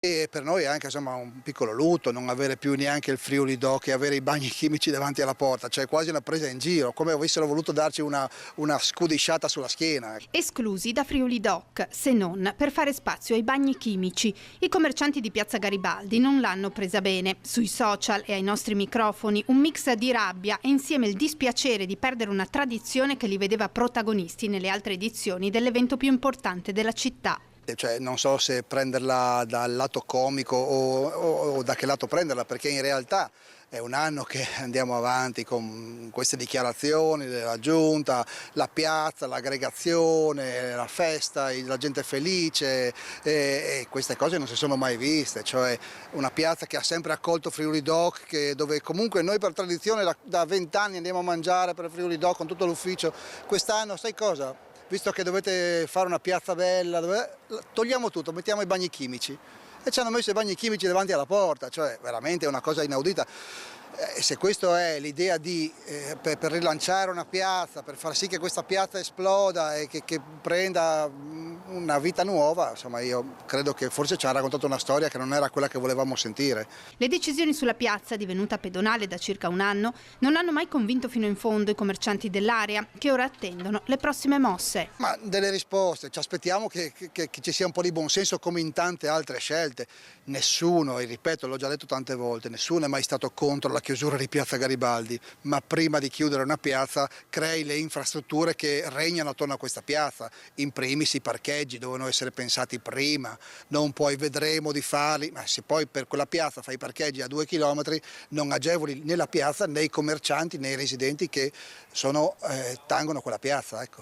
E per noi è anche insomma un piccolo lutto non avere più neanche il Friuli Doc e avere i bagni chimici davanti alla porta, cioè quasi una presa in giro, come avessero voluto darci una scudisciata sulla schiena. Esclusi da Friuli Doc, se non per fare spazio ai bagni chimici. I commercianti di Piazza Garibaldi non l'hanno presa bene. Sui social e ai nostri microfoni un mix di rabbia e insieme il dispiacere di perdere una tradizione che li vedeva protagonisti nelle altre edizioni dell'evento più importante della città. Cioè, non so se prenderla dal lato comico o da che lato prenderla, perché in realtà è un anno che andiamo avanti con queste dichiarazioni della giunta, la piazza, l'aggregazione, la festa, la gente felice e queste cose non si sono mai viste, cioè una piazza che ha sempre accolto Friuli Doc, dove comunque noi per tradizione da 20 anni andiamo a mangiare per Friuli Doc con tutto l'ufficio, quest'anno sai cosa? Visto che dovete fare una piazza bella, togliamo tutto, mettiamo i bagni chimici. E ci hanno messo i bagni chimici davanti alla porta, cioè veramente è una cosa inaudita. Se questa è l'idea per rilanciare una piazza, per far sì che questa piazza esploda e che prenda una vita nuova, insomma io credo che forse ci ha raccontato una storia che non era quella che volevamo sentire. Le decisioni sulla piazza, divenuta pedonale da circa un anno, non hanno mai convinto fino in fondo i commercianti dell'area, che ora attendono le prossime mosse. Ma delle risposte, ci aspettiamo che ci sia un po' di buonsenso come in tante altre scelte. Nessuno, e ripeto, l'ho già detto tante volte, nessuno è mai stato contro la chiusura di Piazza Garibaldi, ma prima di chiudere una piazza crei le infrastrutture che regnano attorno a questa piazza. In primis i parcheggi devono essere pensati prima, non poi vedremo di farli, ma se poi per quella piazza fai i parcheggi a 2 chilometri non agevoli né la piazza né i commercianti né i residenti che tangono quella piazza. Ecco.